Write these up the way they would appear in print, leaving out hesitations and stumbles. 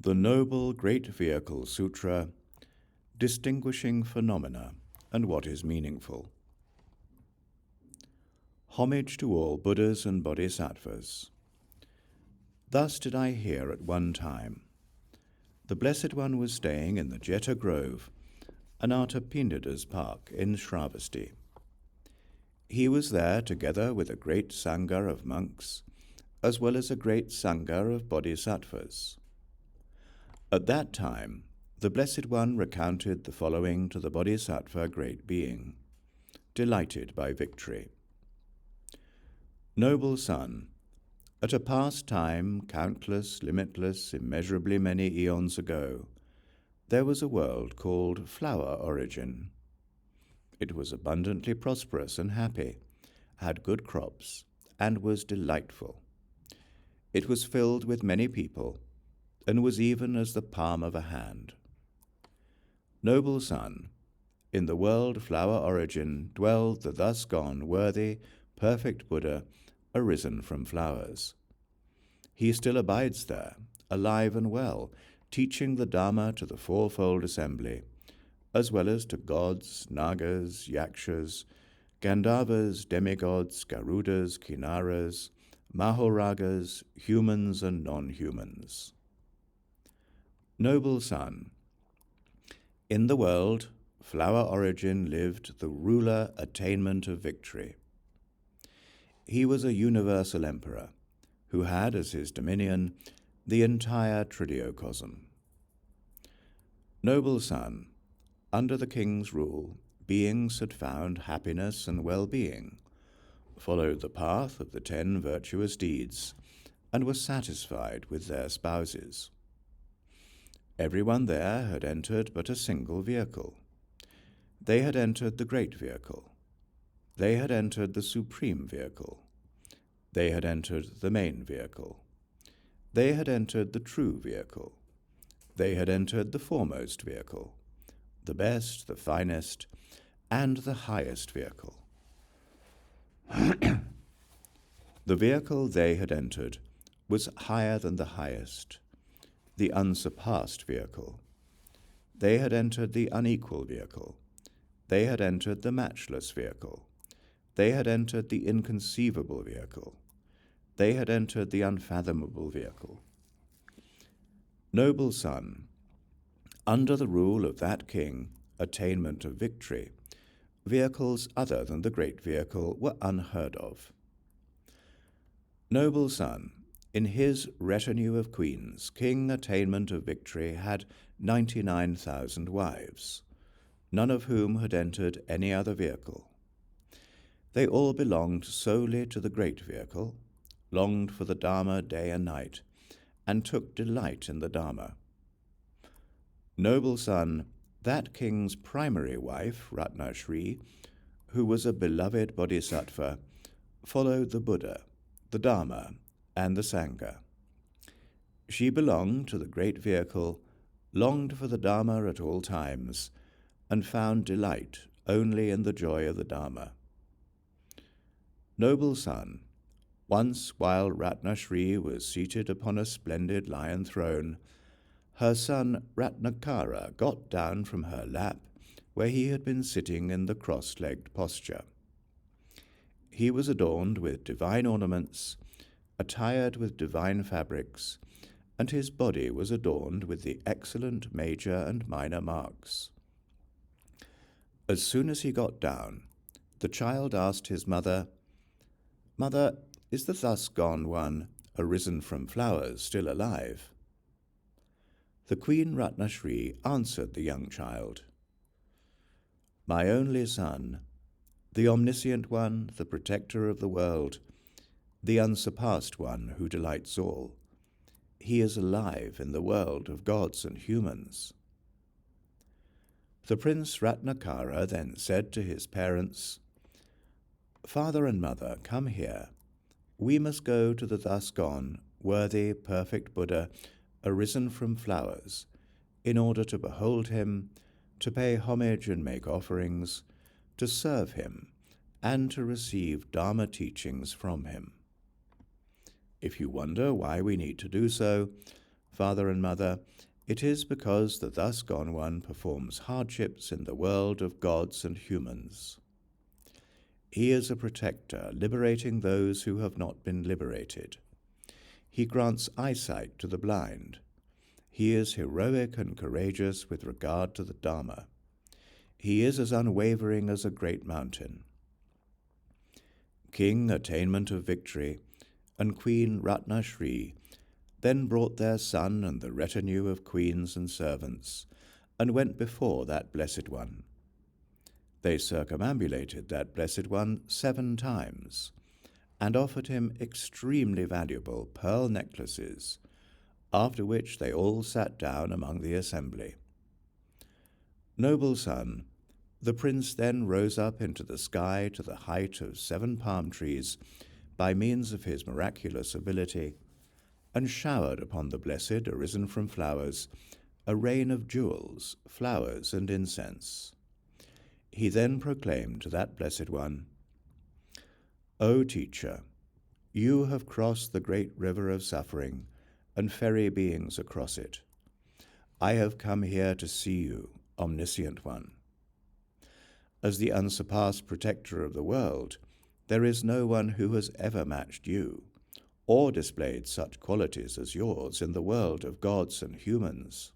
The Noble Great Vehicle Sutra, distinguishing phenomena and what is meaningful. Homage to all Buddhas and Bodhisattvas. Thus did I hear at one time. The Blessed One was staying in the Jeta Grove, Anathapindada's park in Shravasti. He was there together with a great sangha of monks, as well as a great sangha of bodhisattvas. At that time, the Blessed One recounted the following to the Bodhisattva Great Being, delighted by victory. Noble Son, at a past time, countless, limitless, immeasurably many eons ago, there was a world called Flower Origin. It was abundantly prosperous and happy, had good crops, and was delightful. It was filled with many people, and was even as the palm of a hand. Noble Son, in the world Flower Origin dwelled the thus gone worthy, perfect Buddha, arisen from flowers. He still abides there, alive and well, teaching the Dharma to the fourfold assembly, as well as to gods, nagas, yakshas, Gandharvas, demigods, Garudas, Kinnaras, Mahoragas, humans and non-humans. Noble Son, in the world, Flower Origin lived the ruler attainment of victory. He was a universal emperor, who had as his dominion the entire Tridiocosm. Noble Son, under the king's rule, beings had found happiness and well-being, followed the path of the 10 virtuous deeds, and were satisfied with their spouses. Everyone there had entered but a single vehicle. They had entered the great vehicle. They had entered the supreme vehicle. They had entered the main vehicle. They had entered the true vehicle. They had entered the foremost vehicle, the best, the finest, and the highest vehicle. The vehicle they had entered was higher than the highest, the unsurpassed vehicle. They had entered the unequal vehicle. They had entered the matchless vehicle. They had entered the inconceivable vehicle. They had entered the unfathomable vehicle. Noble Son, under the rule of that king, attainment of victory, vehicles other than the great vehicle were unheard of. Noble Son, in his retinue of queens, King Attainment of Victory had 99,000 wives, none of whom had entered any other vehicle. They all belonged solely to the great vehicle, longed for the Dharma day and night, and took delight in the Dharma. Noble Son, that king's primary wife, Ratnashri, who was a beloved bodhisattva, followed the Buddha, the Dharma, and the Sangha. She belonged to the great vehicle, longed for the Dharma at all times, and found delight only in the joy of the Dharma. Noble Son, once while Ratnashri was seated upon a splendid lion throne, her son Ratnakara got down from her lap where he had been sitting in the cross-legged posture. He was adorned with divine ornaments, attired with divine fabrics, and his body was adorned with the excellent major and minor marks. As soon as he got down, the child asked his mother, "Mother, is the thus gone one, arisen from flowers, still alive?" The Queen Ratnashri answered the young child, "My only son, the omniscient one, the protector of the world, the unsurpassed one who delights all. He is alive in the world of gods and humans." The Prince Ratnakara then said to his parents, "Father and mother, come here. We must go to the thus gone, worthy, perfect Buddha, arisen from flowers, in order to behold him, to pay homage and make offerings, to serve him, and to receive Dharma teachings from him. If you wonder why we need to do so, father and mother, it is because the thus gone one performs hardships in the world of gods and humans. He is a protector, liberating those who have not been liberated. He grants eyesight to the blind. He is heroic and courageous with regard to the Dharma. He is as unwavering as a great mountain. King Attainment of Victory and Queen Ratnashri then brought their son and the retinue of queens and servants, and went before that Blessed One. They circumambulated that Blessed One 7 times, and offered him extremely valuable pearl necklaces, after which they all sat down among the assembly. Noble son, the prince then rose up into the sky to the height of 7 palm trees by means of his miraculous ability, and showered upon the blessed arisen from flowers a rain of jewels, flowers, and incense. He then proclaimed to that Blessed One, O teacher, you have crossed the great river of suffering and ferry beings across it. I have come here to see you, omniscient one. As the unsurpassed protector of the world, there is no one who has ever matched you, or displayed such qualities as yours in the world of gods and humans.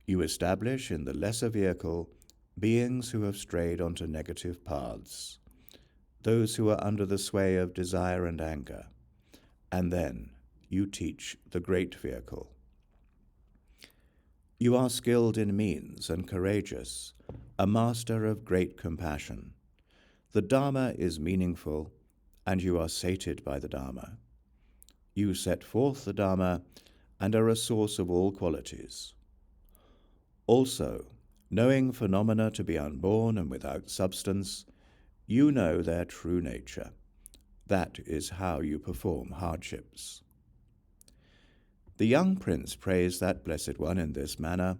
You establish in the lesser vehicle beings who have strayed onto negative paths, those who are under the sway of desire and anger, and then you teach the great vehicle. You are skilled in means and courageous, a master of great compassion. The Dharma is meaningful, and you are sated by the Dharma. You set forth the Dharma and are a source of all qualities. Also, knowing phenomena to be unborn and without substance, you know their true nature. That is how you perform hardships. The young prince praised that Blessed One in this manner,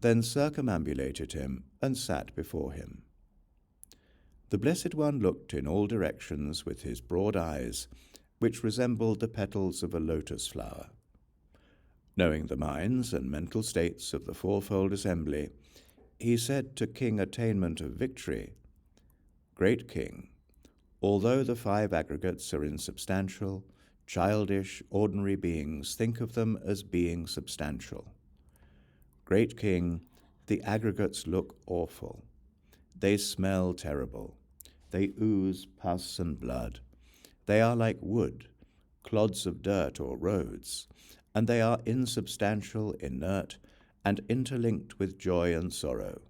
then circumambulated him and sat before him. The Blessed One looked in all directions with his broad eyes, which resembled the petals of a lotus flower. Knowing the minds and mental states of the fourfold assembly, he said to King Attainment of Victory, Great King, although the 5 aggregates are insubstantial, childish, ordinary beings think of them as being substantial. Great King, the aggregates look awful. They smell terrible. They ooze pus and blood. They are like wood, clods of dirt or roads, and they are insubstantial, inert, and interlinked with joy and sorrow.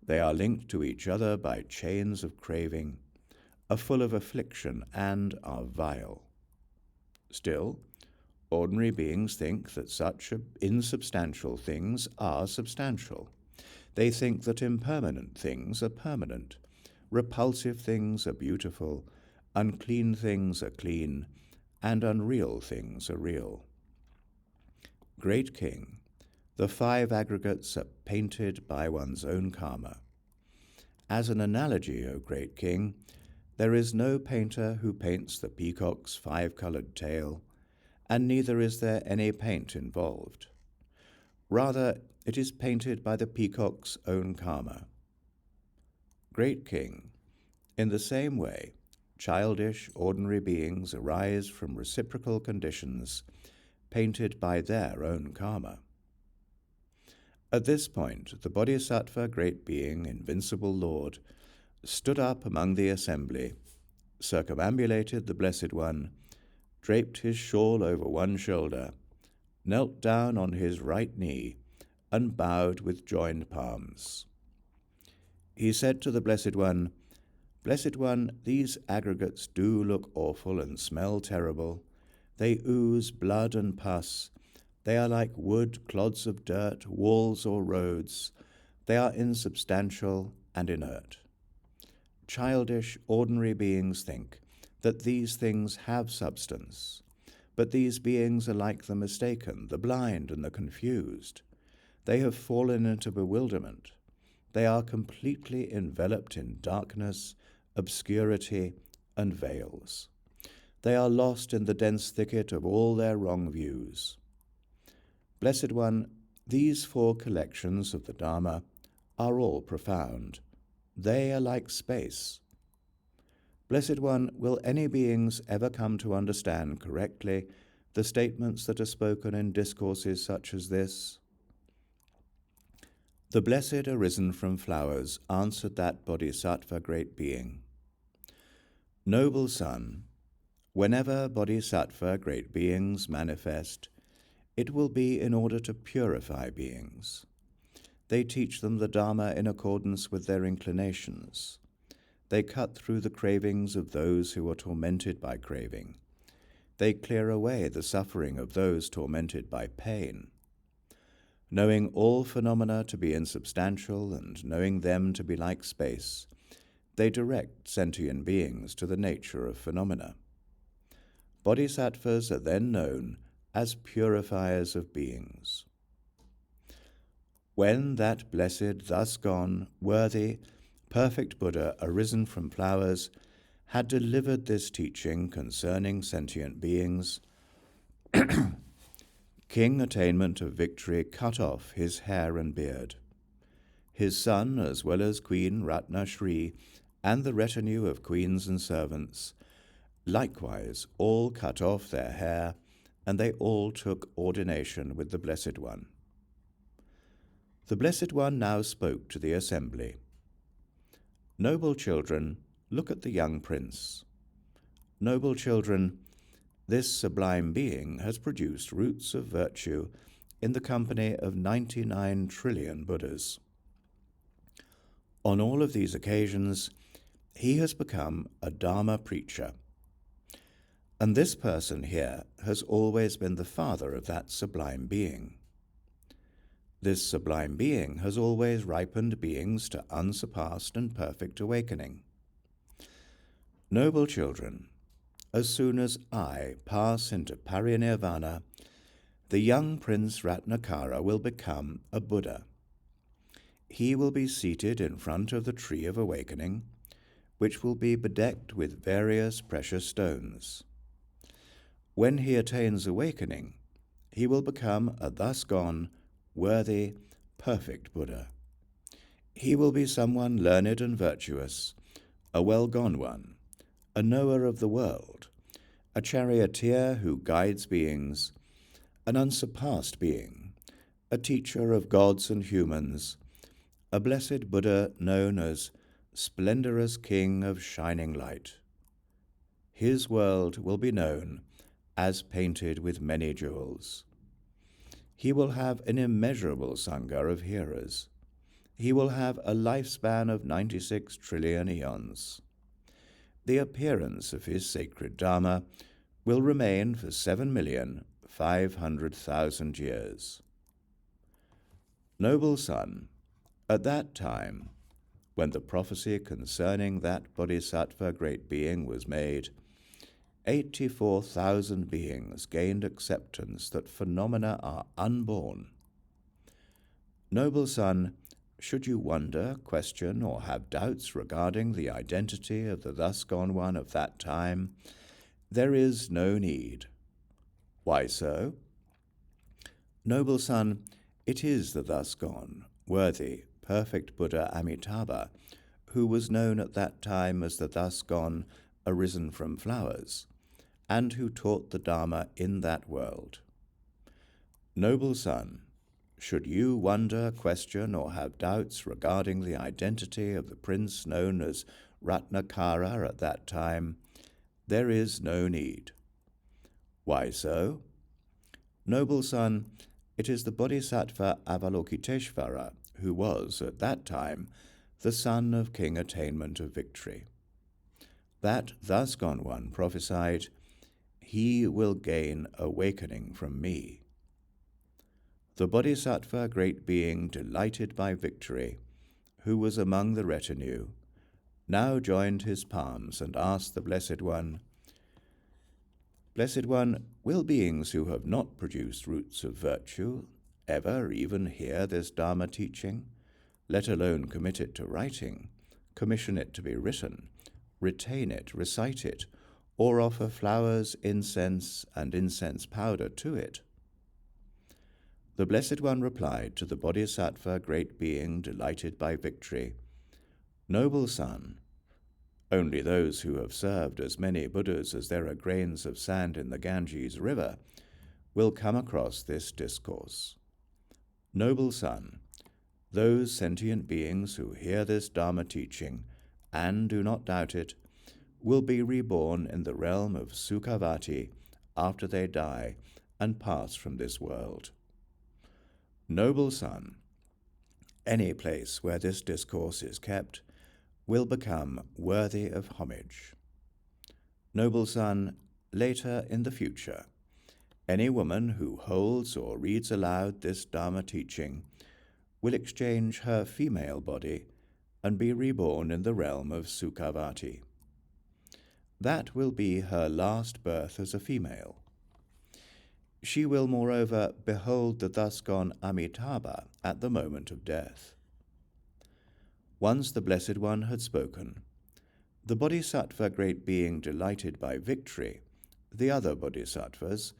They are linked to each other by chains of craving, are full of affliction, and are vile. Still, ordinary beings think that such insubstantial things are substantial. They think that impermanent things are permanent, repulsive things are beautiful, unclean things are clean, and unreal things are real. Great King, the 5 aggregates are painted by one's own karma. As an analogy, O Great King, there is no painter who paints the peacock's 5-colored tail, and neither is there any paint involved. Rather, it is painted by the peacock's own karma. Great King, in the same way, childish, ordinary beings arise from reciprocal conditions, painted by their own karma. At this point, the Bodhisattva, Great Being, Invincible Lord, stood up among the assembly, circumambulated the Blessed One, draped his shawl over one shoulder, knelt down on his right knee, and bowed with joined palms. He said to the Blessed One, Blessed One, these aggregates do look awful and smell terrible. They ooze blood and pus. They are like wood, clods of dirt, walls or roads. They are insubstantial and inert. Childish, ordinary beings think that these things have substance, but these beings are like the mistaken, the blind, and the confused. They have fallen into bewilderment. They are completely enveloped in darkness, obscurity, and veils. They are lost in the dense thicket of all their wrong views. Blessed One, these 4 collections of the Dharma are all profound. They are like space. Blessed One, will any beings ever come to understand correctly the statements that are spoken in discourses such as this? The Blessed Arisen from Flowers answered that Bodhisattva great being. Noble son, whenever Bodhisattva great beings manifest, it will be in order to purify beings. They teach them the Dharma in accordance with their inclinations. They cut through the cravings of those who are tormented by craving. They clear away the suffering of those tormented by pain. Knowing all phenomena to be insubstantial and knowing them to be like space, they direct sentient beings to the nature of phenomena. Bodhisattvas are then known as purifiers of beings. When that blessed, thus gone, worthy, perfect Buddha, arisen from flowers, had delivered this teaching concerning sentient beings, King Attainment of Victory cut off his hair and beard. His son, as well as Queen Ratnashri, and the retinue of queens and servants, likewise all cut off their hair, and they all took ordination with the Blessed One. The Blessed One now spoke to the assembly. Noble children, look at the young prince. Noble children, this sublime being has produced roots of virtue in the company of 99 trillion Buddhas. On all of these occasions, he has become a Dharma preacher. And this person here has always been the father of that sublime being. This sublime being has always ripened beings to unsurpassed and perfect awakening. Noble children, as soon as I pass into parinirvana, the young Prince Ratnakara will become a Buddha. He will be seated in front of the tree of awakening, which will be bedecked with various precious stones. When he attains awakening, he will become a thus gone, worthy, perfect Buddha. He will be someone learned and virtuous, a well-gone one, a knower of the world, a charioteer who guides beings, an unsurpassed being, a teacher of gods and humans, a blessed Buddha known as Splendorous King of Shining Light. His world will be known as painted with many jewels. He will have an immeasurable sangha of hearers. He will have a lifespan of 96 trillion eons. The appearance of his sacred Dharma will remain for 7,500,000 years. Noble son, at that time, when the prophecy concerning that Bodhisattva great being was made, 84,000 beings gained acceptance that phenomena are unborn. Noble son, should you wonder, question, or have doubts regarding the identity of the thus gone one of that time, there is no need. Why so? Noble son, it is the thus gone, worthy, perfect Buddha Amitabha, who was known at that time as the thus gone, arisen from flowers, and who taught the Dharma in that world. Noble son, should you wonder, question, or have doubts regarding the identity of the prince known as Ratnakara at that time, there is no need. Why so? Noble son, it is the Bodhisattva Avalokiteshvara who was, at that time, the son of King Attainment of Victory. That thus gone one prophesied, he will gain awakening from me. The Bodhisattva great being delighted by victory, who was among the retinue, now joined his palms and asked the Blessed One, Blessed One, will beings who have not produced roots of virtue ever even hear this Dharma teaching, let alone commit it to writing, commission it to be written, retain it, recite it, or offer flowers, incense, and incense powder to it? The Blessed One replied to the Bodhisattva Great Being delighted by victory, "Noble son, only those who have served as many Buddhas as there are grains of sand in the Ganges River will come across this discourse. Noble son, those sentient beings who hear this Dharma teaching and do not doubt it will be reborn in the realm of Sukhavati after they die and pass from this world. Noble son, any place where this discourse is kept will become worthy of homage. Noble son, later in the future, any woman who holds or reads aloud this Dharma teaching will exchange her female body and be reborn in the realm of Sukhavati. That will be her last birth as a female. She will, moreover, behold the thus gone Amitabha at the moment of death." Once the Blessed One had spoken, the Bodhisattva Great Being delighted by victory, the other Bodhisattvas,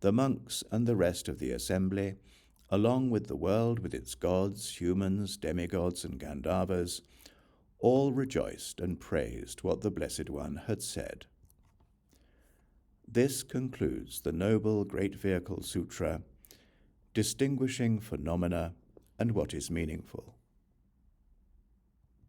the monks and the rest of the assembly, along with the world with its gods, humans, demigods, and Gandharvas, all rejoiced and praised what the Blessed One had said. This concludes the Noble Great Vehicle Sutra, distinguishing phenomena and what is meaningful.